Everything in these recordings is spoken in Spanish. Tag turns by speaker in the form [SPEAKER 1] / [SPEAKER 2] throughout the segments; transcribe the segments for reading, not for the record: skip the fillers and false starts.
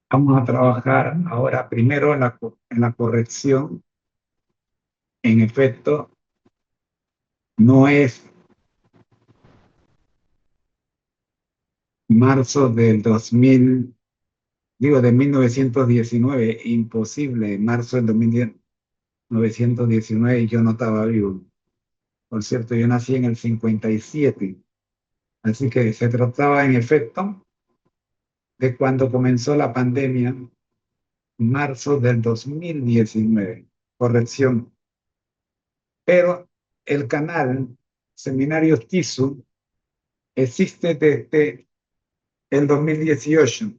[SPEAKER 1] Vamos a trabajar ahora primero en la corrección. En efecto, no es marzo del 2000, digo, de 1919, imposible, marzo del 1919 y yo no estaba vivo. Por cierto, yo nací en el 57, así que se trataba en efecto de cuando comenzó la pandemia, marzo del 2019. Corrección. Pero el canal Seminarios TISU existe desde el 2018.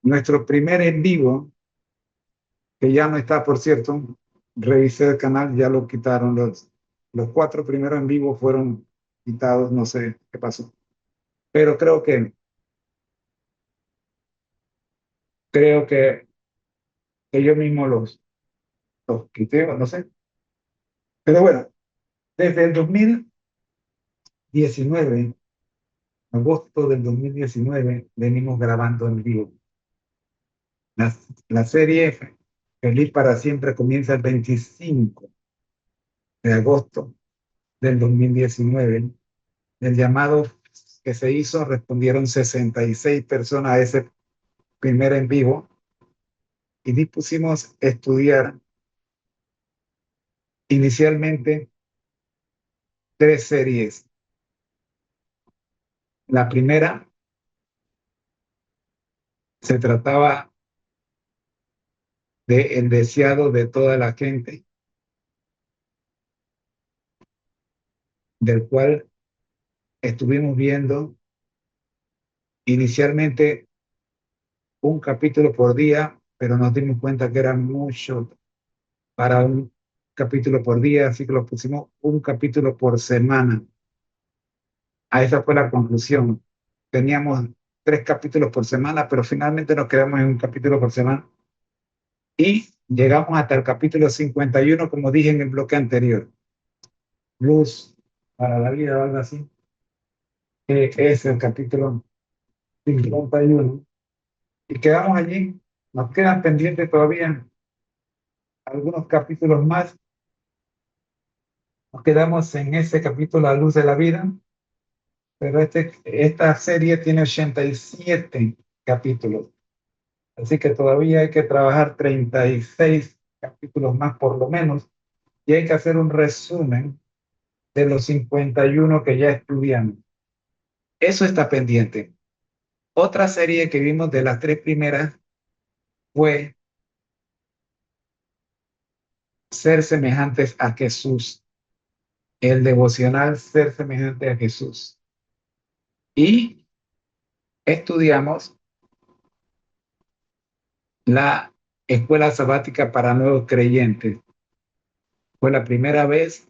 [SPEAKER 1] Nuestro primer en vivo, que ya no está, por cierto, revisé el canal, ya lo quitaron. Los cuatro primeros en vivo fueron quitados, no sé qué pasó. Pero creo que yo mismo los quité, no sé. Pero bueno, desde el 2019, agosto del 2019, venimos grabando en vivo. La, la serie Feliz para Siempre comienza el 25 de agosto del 2019. El llamado que se hizo, respondieron 66 personas a ese primer en vivo y dispusimos estudiar inicialmente tres series. La primera se trataba de El deseado de toda la gente, del cual estuvimos viendo inicialmente un capítulo por día, pero nos dimos cuenta que era mucho para un capítulo por día, así que lo pusimos un capítulo por semana. A esa fue la conclusión. Teníamos tres capítulos por semana, pero finalmente nos quedamos en un capítulo por semana y llegamos hasta el capítulo 51, como dije en el bloque anterior. Luz para la vida o algo así, que es el capítulo 51. Y quedamos allí. Nos quedan pendientes todavía algunos capítulos más. Nos quedamos en ese capítulo La Luz de la Vida, pero esta serie tiene 87 capítulos. Así que todavía hay que trabajar 36 capítulos más por lo menos y hay que hacer un resumen de los 51 que ya estudiamos. Eso está pendiente. Otra serie que vimos de las tres primeras fue Ser semejantes a Jesús, el devocional Ser semejante a Jesús. Y estudiamos la escuela sabática para nuevos creyentes. Fue la primera vez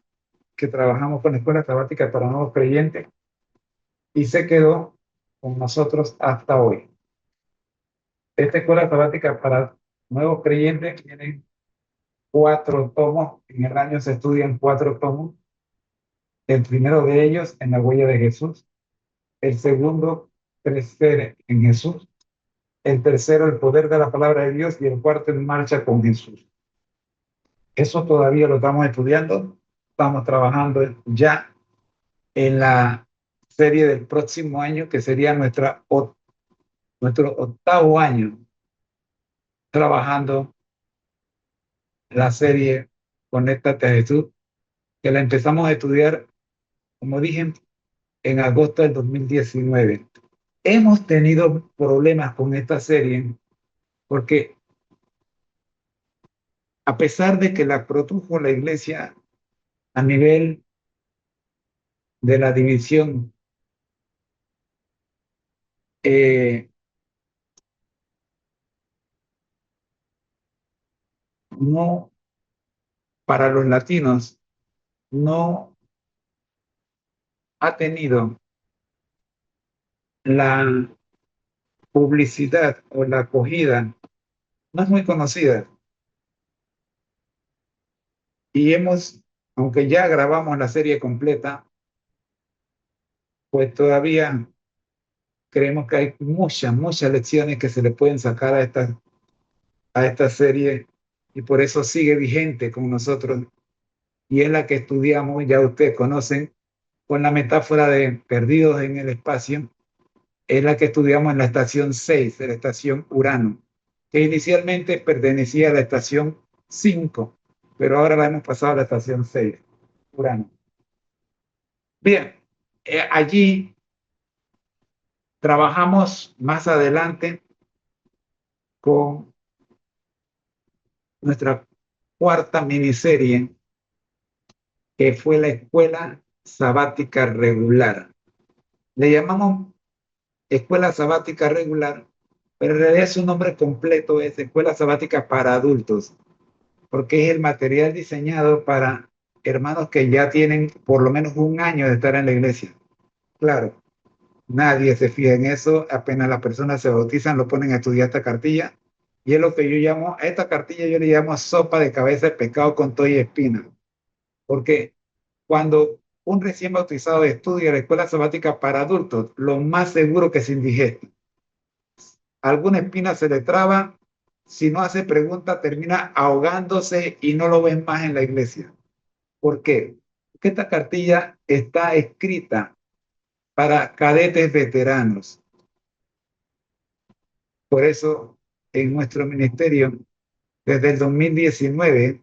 [SPEAKER 1] que trabajamos con la escuela sabática para nuevos creyentes y se quedó con nosotros hasta hoy. Esta escuela sabática para nuevos creyentes tiene 4 tomos. En el año se estudian 4 tomos. El primero de ellos, En la huella de Jesús. El segundo, Crecer en Jesús. El tercero, El poder de la palabra de Dios. Y el cuarto, En marcha con Jesús. Eso todavía lo estamos estudiando. Estamos trabajando ya en la serie del próximo año, que sería nuestro octavo año trabajando la serie Conéctate a Jesús, que la empezamos a estudiar, como dije, en agosto del 2019. Hemos tenido problemas con esta serie porque a pesar de que la produjo la iglesia a nivel de la división, eh, no, para los latinos, no ha tenido la publicidad o la acogida, no es muy conocida. Y aunque ya grabamos la serie completa, pues todavía Creemos que hay muchas lecciones que se le pueden sacar a esta serie y por eso sigue vigente con nosotros y es la que estudiamos, ya ustedes conocen, con la metáfora de perdidos en el espacio, es la que estudiamos en la estación 6 de la estación Urano, que inicialmente pertenecía a la estación 5, pero ahora la hemos pasado a la estación 6, Urano. Bien, allí trabajamos más adelante con nuestra cuarta miniserie, que fue la Escuela Sabática Regular. Le llamamos Escuela Sabática Regular, pero en realidad su nombre completo es Escuela Sabática para Adultos, porque es el material diseñado para hermanos que ya tienen por lo menos un año de estar en la iglesia. Claro, nadie se fija en eso, apenas las personas se bautizan, lo ponen a estudiar esta cartilla, y es lo que yo llamo, a esta cartilla yo le llamo sopa de cabeza de pescado con todo y espina, porque cuando un recién bautizado estudia la escuela sabática para adultos, lo más seguro que se indigesta. Alguna espina se le traba, si no hace pregunta termina ahogándose y no lo ven más en la iglesia. ¿Por qué? Porque esta cartilla está escrita para cadetes veteranos. Por eso, en nuestro ministerio, desde el 2019,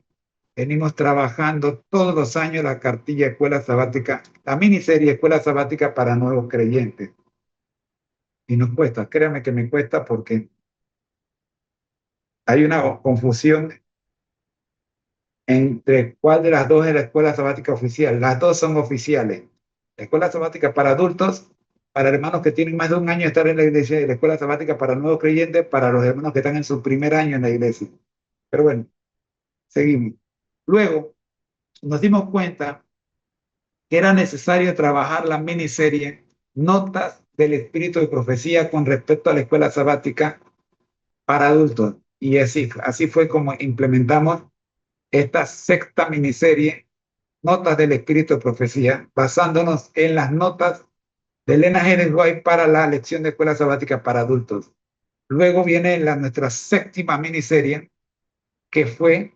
[SPEAKER 1] venimos trabajando todos los años la cartilla Escuela Sabática, la miniserie Escuela Sabática para nuevos creyentes. Y nos cuesta, créanme que me cuesta porque hay una confusión entre cuál de las dos es la escuela sabática oficial. Las dos son oficiales. La escuela sabática para adultos, para hermanos que tienen más de un año de estar en la iglesia, y la escuela sabática para nuevos creyentes, para los hermanos que están en su primer año en la iglesia. Pero bueno, seguimos. Luego nos dimos cuenta que era necesario trabajar la miniserie Notas del Espíritu de Profecía con respecto a la escuela sabática para adultos. Y así fue como implementamos esta sexta miniserie, Notas del Espíritu de Profecía, basándonos en las notas de Elena G. White para la lección de escuela sabática para adultos. Luego viene nuestra séptima miniserie, que fue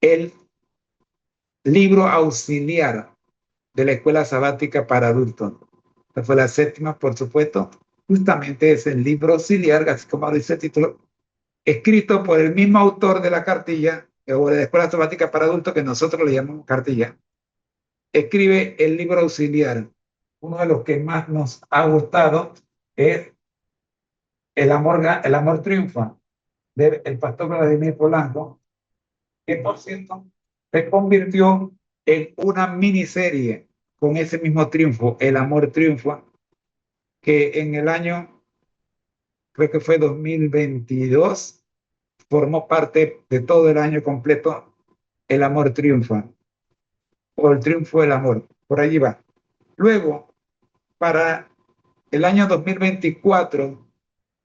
[SPEAKER 1] el libro auxiliar de la escuela sabática para adultos. Esta fue la séptima, por supuesto. Justamente es el libro auxiliar, así como dice el título, escrito por el mismo autor de la cartilla, o de la escuela sabática para adultos, que nosotros le llamamos cartilla. Escribe el libro auxiliar. Uno de los que más nos ha gustado es el amor triunfa, del pastor Vladimir Polanco, que por cierto se convirtió en una miniserie con ese mismo triunfo, El amor triunfa, que en el año, creo que fue 2022, formó parte de todo el año completo, El amor triunfa, o El triunfo del amor, por allí va. Luego, para el año 2024,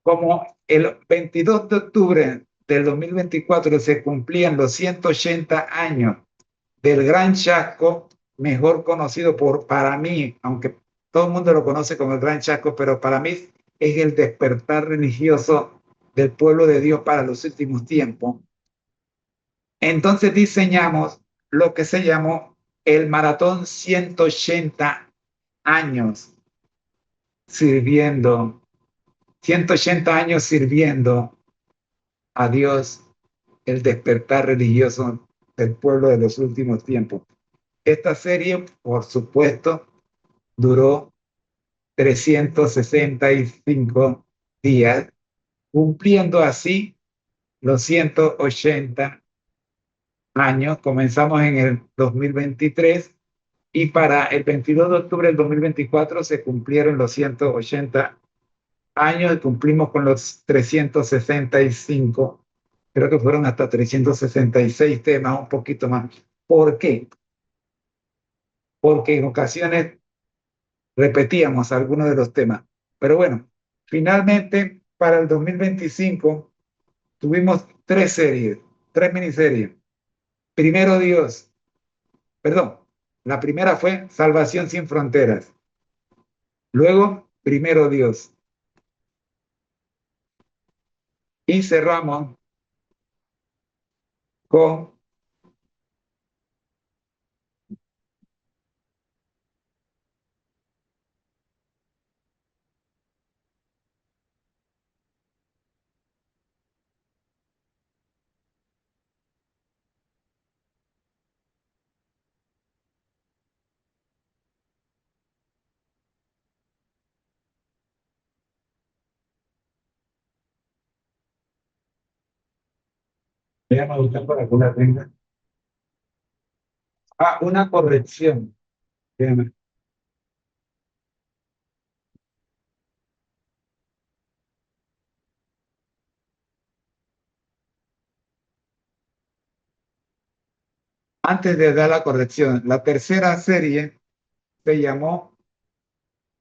[SPEAKER 1] como el 22 de octubre del 2024 se cumplían los 180 años del Gran Chasco, mejor conocido para mí, aunque todo el mundo lo conoce como el Gran Chasco, pero para mí es el despertar religioso del pueblo de Dios para los últimos tiempos. Entonces diseñamos lo que se llamó el Maratón 180 años sirviendo, 180 años sirviendo a Dios, el despertar religioso del pueblo de los últimos tiempos. Esta serie, por supuesto, duró 365 días, cumpliendo así los 180 años. Comenzamos en el 2023 y para el 22 de octubre del 2024 se cumplieron los 180 años y cumplimos con los 365, creo que fueron hasta 366 temas, un poquito más. ¿Por qué? Porque en ocasiones repetíamos algunos de los temas. Pero bueno, finalmente para el 2025 tuvimos tres miniseries. Primero Dios, perdón, la primera fue Salvación sin Fronteras. Luego primero Dios. Y cerramos con déjame buscar para que la tenga. Ah, una corrección. Déjame. Antes de dar la corrección, la tercera serie se llamó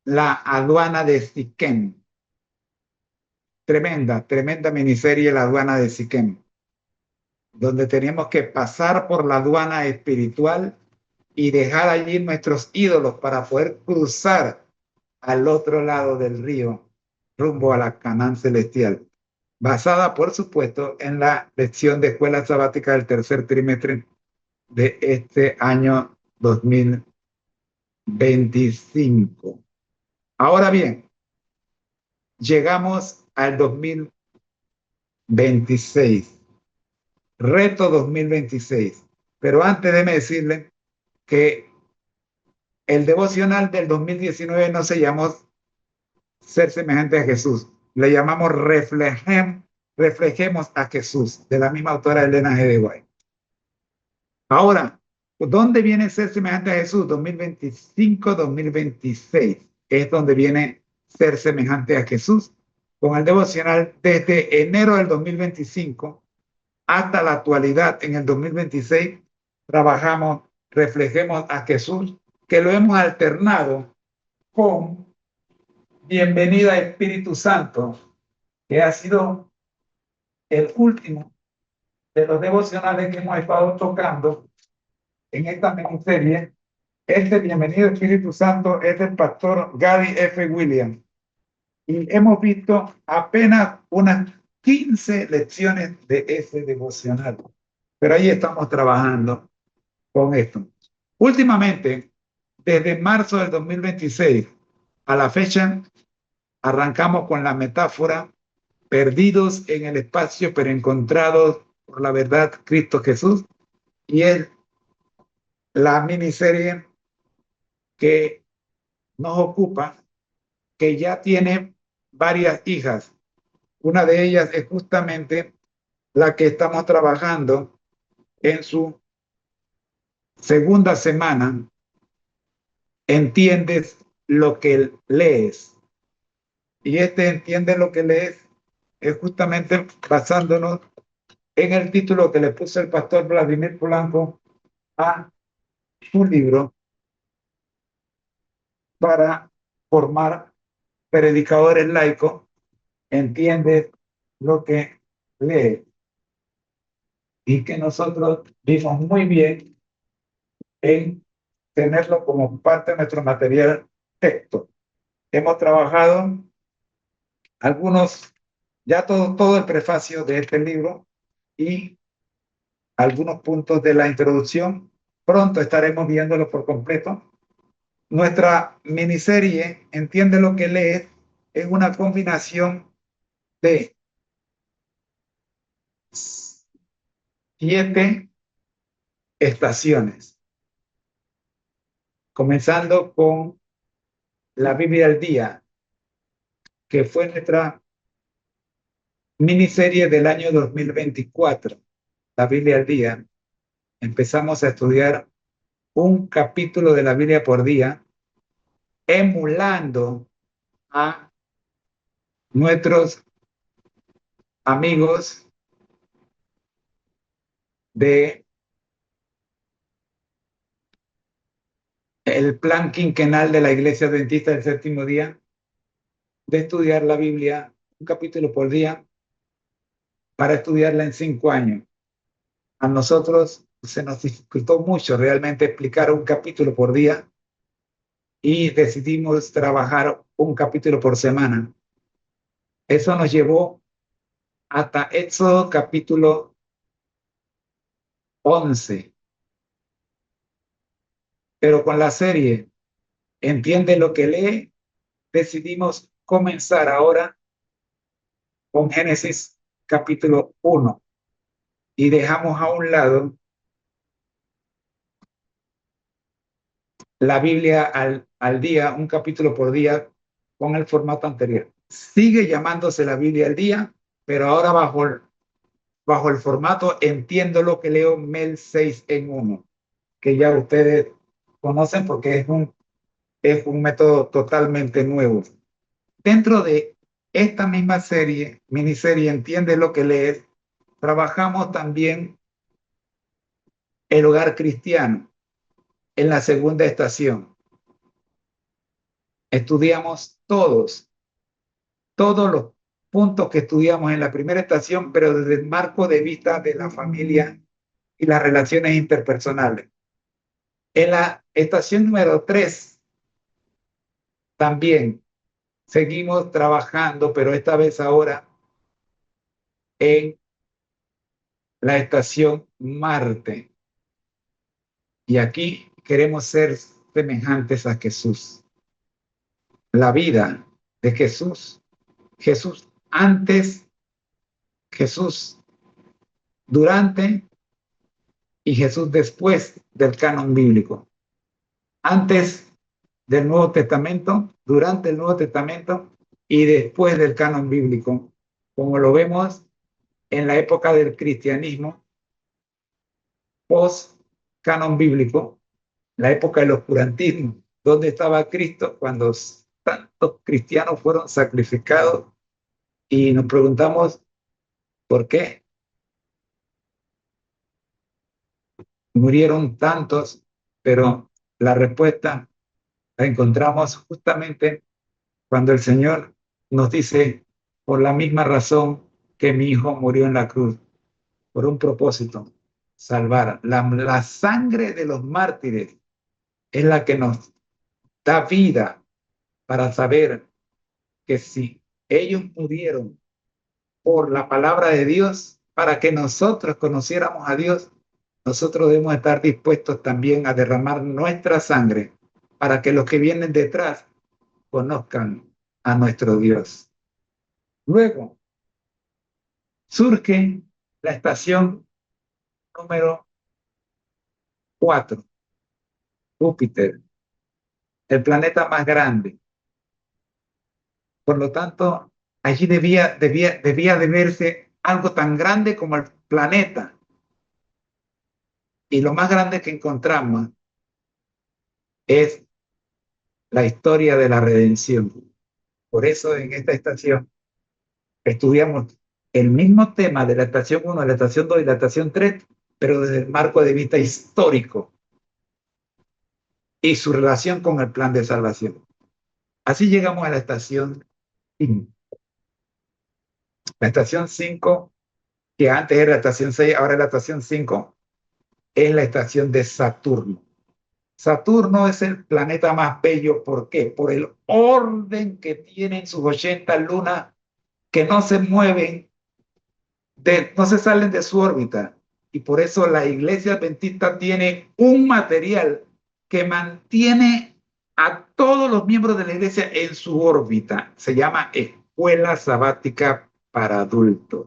[SPEAKER 1] La aduana de Siquem. Tremenda, tremenda miniserie La aduana de Siquem, donde teníamos que pasar por la aduana espiritual y dejar allí nuestros ídolos para poder cruzar al otro lado del río rumbo a la Canaán celestial, basada, por supuesto, en la lección de escuela sabática del tercer trimestre de este año 2025. Ahora bien, llegamos al 2026, reto 2026. Pero antes déme decirle que el devocional del 2019 no se llamó Ser semejante a Jesús, le llamamos reflejemos a Jesús, de la misma autora Elena G. de White. Ahora, ¿dónde viene ser semejante a Jesús? 2025-2026 es donde viene ser semejante a Jesús. Con el devocional desde enero del 2025 hasta la actualidad en el 2026, trabajamos, reflejemos a Jesús, que lo hemos alternado con Bienvenida Espíritu Santo, que ha sido el último de los devocionales que hemos estado tocando en esta miniserie. Este Bienvenido Espíritu Santo es del pastor Gary F. Williams. Y hemos visto apenas unas 15 lecciones de ese devocional. Pero ahí estamos trabajando con esto. Últimamente, desde marzo del 2026 a la fecha, arrancamos con la metáfora perdidos en el espacio, pero encontrados por la verdad Cristo Jesús. Y es la miniserie que nos ocupa, que ya tiene varias hijas. Una de ellas es justamente la que estamos trabajando en su segunda semana. Entiendes lo que lees. Y este entiende lo que lees es justamente basándonos en el título que le puso el pastor Vladimir Polanco a su libro para formar predicadores laicos. Entiende lo que lee, y que nosotros vimos muy bien en tenerlo como parte de nuestro material texto. Hemos trabajado algunos, ya todo el prefacio de este libro y algunos puntos de la introducción. Pronto estaremos viéndolo por completo. Nuestra miniserie, Entiende lo que lees, es una combinación de 7 estaciones, comenzando con la Biblia al día, que fue nuestra miniserie del año 2024. La Biblia al día. Empezamos a estudiar un capítulo de la Biblia por día, emulando a nuestros amigos de el plan quinquenal de la Iglesia Adventista del Séptimo Día, de estudiar la Biblia un capítulo por día para estudiarla en 5 años. A nosotros se nos dificultó mucho realmente explicar un capítulo por día, y decidimos trabajar un capítulo por semana. Eso nos llevó hasta Éxodo capítulo 11, pero con la serie Entiende lo que lee, decidimos comenzar ahora con Génesis capítulo 1 y dejamos a un lado la Biblia al día, un capítulo por día, con el formato anterior. Sigue llamándose la Biblia al día, pero ahora bajo el formato Entiendo lo que leo, MEL 6 en 1, que ya ustedes conocen porque es un método totalmente nuevo. Dentro de esta misma serie, miniserie Entiende lo que lees, trabajamos también el hogar cristiano en la segunda estación. Estudiamos todos los puntos que estudiamos en la primera estación, pero desde el marco de vista de la familia y las relaciones interpersonales. En la estación número 3 también seguimos trabajando, pero esta vez ahora en la estación Marte. Y aquí queremos ser semejantes a Jesús. La vida de Jesús, Jesús antes, Jesús durante y Jesús después del canon bíblico. Antes del Nuevo Testamento, durante el Nuevo Testamento y después del canon bíblico, como lo vemos en la época del cristianismo, post canon bíblico, la época del oscurantismo, donde estaba Cristo cuando tantos cristianos fueron sacrificados y nos preguntamos por qué murieron tantos, pero la respuesta la encontramos justamente cuando el Señor nos dice, por la misma razón que mi hijo murió en la cruz, por un propósito, salvar. La sangre de los mártires es la que nos da vida para saber que si ellos murieron por la palabra de Dios, para que nosotros conociéramos a Dios, nosotros debemos estar dispuestos también a derramar nuestra sangre para que los que vienen detrás conozcan a nuestro Dios. Luego surge la estación número 4, Júpiter, el planeta más grande. Por lo tanto, allí debía de verse algo tan grande como el planeta. Y lo más grande que encontramos es la historia de la redención. Por eso en esta estación estudiamos el mismo tema de la estación 1, la estación 2 y la estación 3, pero desde el marco de vista histórico y su relación con el plan de salvación. Así llegamos a la estación 5. La estación 5, que antes era la estación 6, ahora es la estación 5, es la estación de Saturno. Saturno es el planeta más bello. ¿Por qué? Por el orden que tienen sus 80 lunas que no se mueven, no se salen de su órbita. Y por eso la iglesia adventista tiene un material que mantiene a todos los miembros de la iglesia en su órbita. Se llama escuela sabática para adultos.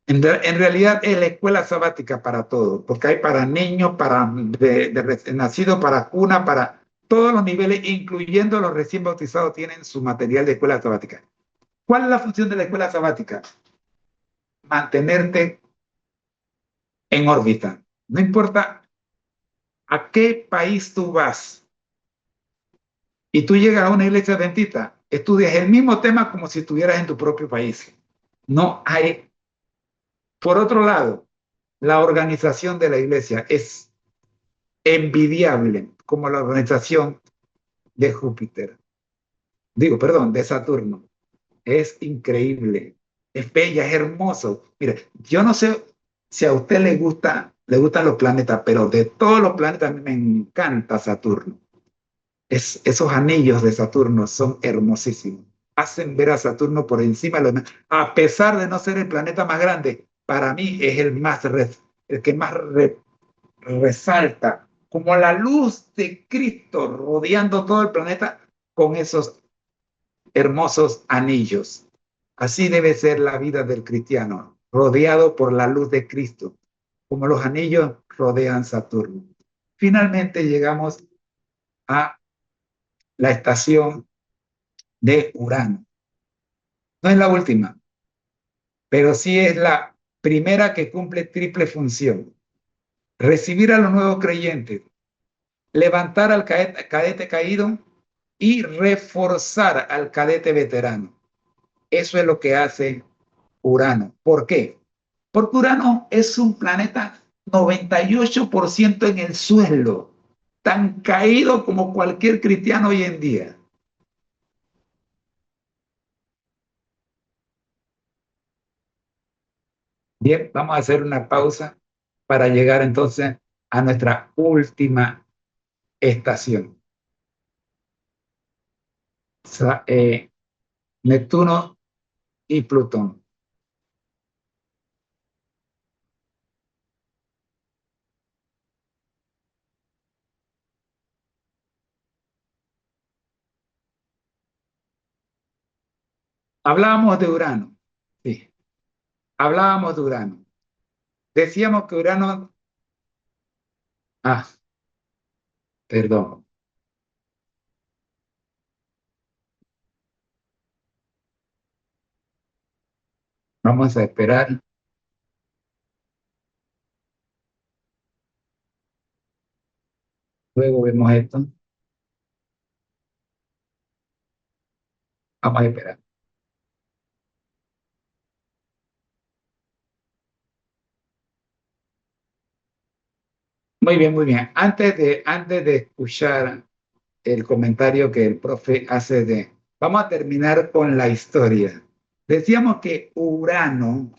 [SPEAKER 1] En realidad es la escuela sabática para todos, porque hay para niños, para recién nacidos, para cuna, para todos los niveles, incluyendo los recién bautizados, tienen su material de escuela sabática. ¿Cuál es la función de la escuela sabática? Mantenerte en órbita. No importa a qué país tú vas y tú llegas a una iglesia adventista, estudias el mismo tema como si estuvieras en tu propio país. No hay. Por otro lado, la organización de la iglesia es envidiable como la organización de Júpiter. Digo, perdón, de Saturno. Es increíble, es bella, es hermoso. Mire, yo no sé si a usted le gustan los planetas, pero de todos los planetas a mí me encanta Saturno. Esos anillos de Saturno son hermosísimos. Hacen ver a Saturno por encima de los demás. A pesar de no ser el planeta más grande, para mí es el que más resalta, como la luz de Cristo rodeando todo el planeta con esos hermosos anillos. Así debe ser la vida del cristiano, rodeado por la luz de Cristo, como los anillos rodean Saturno. Finalmente llegamos a la estación de Urano. No es la última, pero sí es la primera que cumple triple función. Recibir a los nuevos creyentes, levantar al cadete caído y reforzar al cadete veterano. Eso es lo que hace Urano. ¿Por qué? Porque Urano es un planeta 98% en el suelo, tan caído como cualquier cristiano hoy en día. Bien, vamos a hacer una pausa para llegar entonces a nuestra última estación. Neptuno y Plutón. Hablábamos de Urano, sí, hablábamos de Urano. Decíamos que Urano, ah, perdón, vamos a esperar, luego vemos esto, vamos a esperar. Muy bien, muy bien. Antes de escuchar el comentario que el profe hace vamos a terminar con la historia. Decíamos que Urano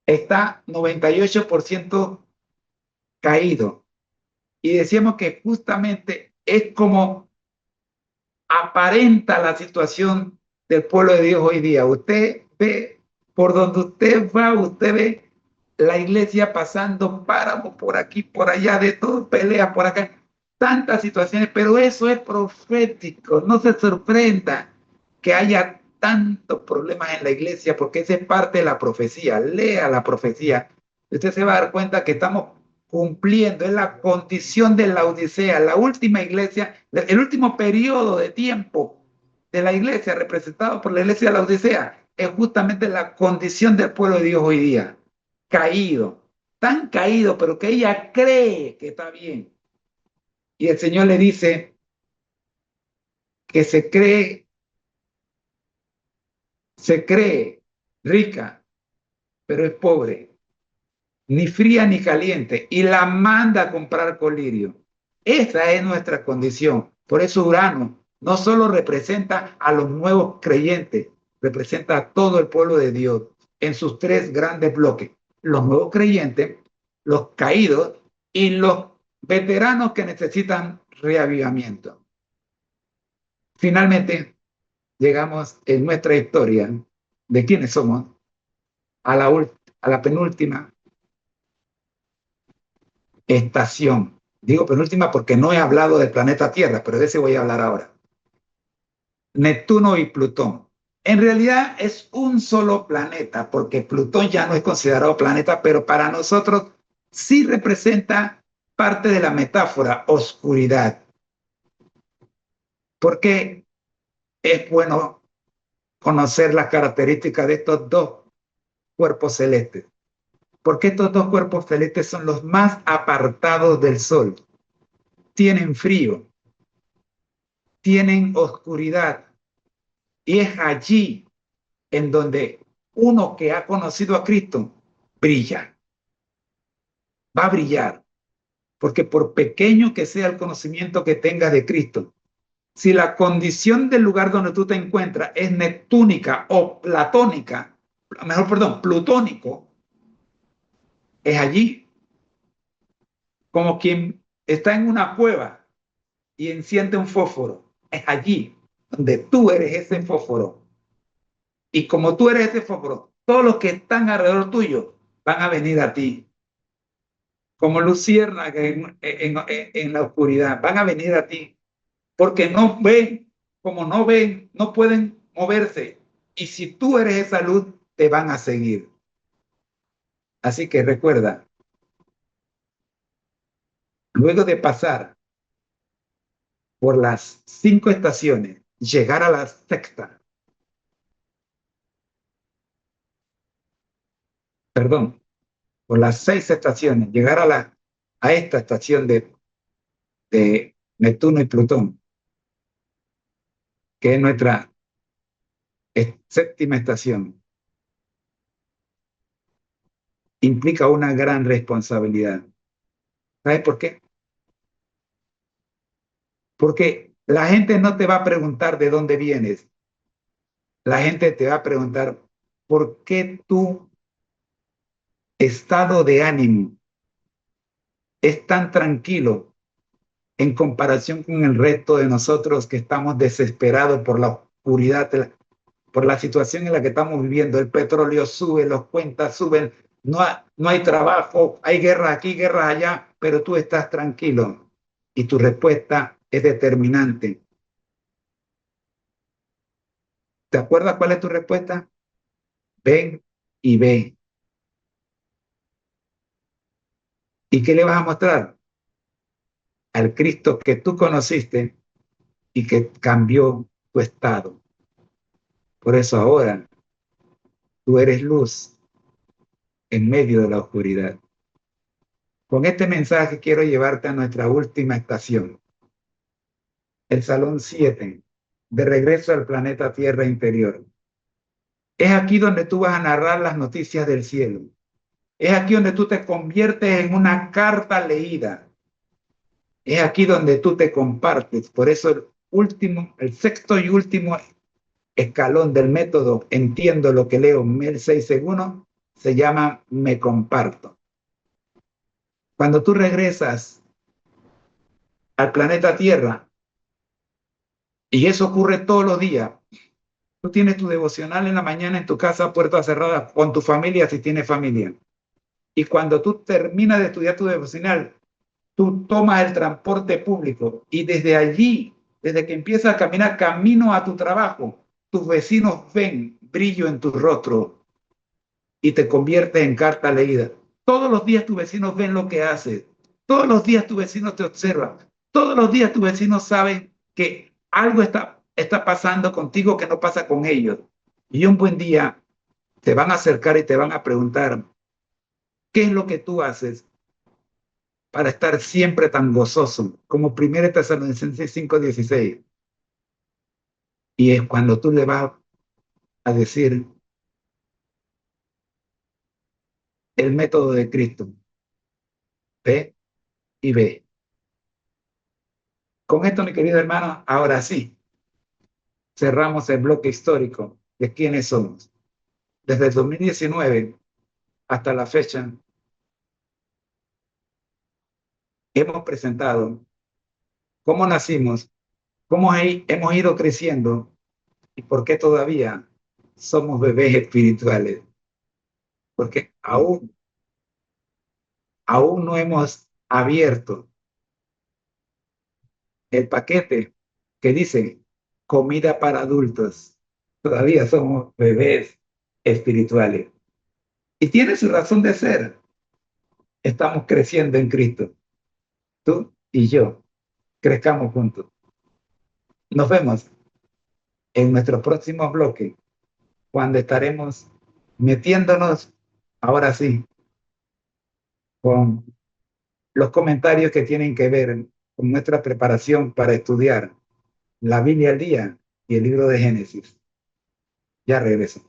[SPEAKER 1] está 98% caído y decíamos que justamente es como aparenta la situación del pueblo de Dios hoy día. Usted ve, por donde usted va, usted ve la iglesia pasando páramos por aquí, por allá, de todo, peleas por acá, tantas situaciones, pero eso es profético. No se sorprenda que haya tantos problemas en la iglesia, porque esa es parte de la profecía. Lea la profecía. Usted se va a dar cuenta que estamos cumpliendo, es la condición de la Odisea, la última iglesia, el último periodo de tiempo de la iglesia representado por la iglesia de la Odisea, es justamente la condición del pueblo de Dios hoy día, caído, tan caído, pero que ella cree que está bien. Y el Señor le dice que se cree rica, pero es pobre, ni fría ni caliente, y la manda a comprar colirio. Esa es nuestra condición. Por eso Urano no solo representa a los nuevos creyentes, representa a todo el pueblo de Dios en sus tres grandes bloques. Los nuevos creyentes, los caídos y los veteranos que necesitan reavivamiento. Finalmente, llegamos en nuestra historia de quiénes somos a a la penúltima estación. Digo penúltima porque no he hablado del planeta Tierra, pero de ese voy a hablar ahora. Neptuno y Plutón. En realidad es un solo planeta, porque Plutón ya no es considerado planeta, pero para nosotros sí representa parte de la metáfora oscuridad. Porque es bueno conocer las características de estos dos cuerpos celestes. Porque estos dos cuerpos celestes son los más apartados del Sol. Tienen frío, tienen oscuridad, y es allí en donde uno que ha conocido a Cristo brilla, va a brillar, porque por pequeño que sea el conocimiento que tengas de Cristo, si la condición del lugar donde tú te encuentras es neptúnica o platónica, mejor, perdón, plutónico, es allí como quien está en una cueva y enciende un fósforo. Es allí donde tú eres ese fósforo. Y como tú eres ese fósforo, todos los que están alrededor tuyo van a venir a ti. Como luciérnagas en la oscuridad, van a venir a ti. Porque no ven, como no ven, no pueden moverse. Y si tú eres esa luz, te van a seguir. Así que recuerda, luego de pasar por las 5 estaciones, llegar a la sexta, perdón, por las 6 estaciones, llegar a esta estación de Neptuno y Plutón, que es nuestra séptima estación, implica una gran responsabilidad. ¿Sabes por qué? Porque la gente no te va a preguntar de dónde vienes. La gente te va a preguntar por qué tu estado de ánimo es tan tranquilo en comparación con el resto de nosotros que estamos desesperados por la oscuridad, por la situación en la que estamos viviendo. El petróleo sube, las cuentas suben, no hay trabajo, hay guerra aquí, guerra allá, pero tú estás tranquilo y tu respuesta es determinante. ¿Te acuerdas cuál es tu respuesta? Ven y ve. ¿Y qué le vas a mostrar? Al Cristo que tú conociste y que cambió tu estado. Por eso ahora tú eres luz en medio de la oscuridad. Con este mensaje quiero llevarte a nuestra última estación, el Salón 7, de regreso al planeta Tierra interior. Es aquí donde tú vas a narrar las noticias del cielo. Es aquí donde tú te conviertes en una carta leída. Es aquí donde tú te compartes. Por eso el sexto y último escalón del método Entiendo lo que leo, 1601, se llama Me comparto. Cuando tú regresas al planeta Tierra, y eso ocurre todos los días, tú tienes tu devocional en la mañana en tu casa, puertas cerradas, con tu familia si tienes familia. Y cuando tú terminas de estudiar tu devocional, tú tomas el transporte público y desde allí, desde que empiezas a caminar camino a tu trabajo, tus vecinos ven brillo en tu rostro y te conviertes en carta leída. Todos los días tus vecinos ven lo que haces. Todos los días tus vecinos te observan. Todos los días tus vecinos saben que algo está pasando contigo que no pasa con ellos. Y un buen día te van a acercar y te van a preguntar, ¿qué es lo que tú haces para estar siempre tan gozoso? Como 1 Tesalonicenses 5:16. Y es cuando tú le vas a decir el método de Cristo. Ve y ve. Con esto, mi querido hermano, ahora sí, cerramos el bloque histórico de quiénes somos. Desde el 2019 hasta la fecha, hemos presentado cómo nacimos, cómo hemos ido creciendo y por qué todavía somos bebés espirituales. Porque aún no hemos abierto el paquete que dice comida para adultos. Todavía somos bebés espirituales. Y tiene su razón de ser. Estamos creciendo en Cristo. Tú y yo crezcamos juntos. Nos vemos en nuestro próximo bloque, cuando estaremos metiéndonos, ahora sí, con los comentarios que tienen que ver con nuestra preparación para estudiar la Biblia al día y el libro de Génesis. Ya regreso.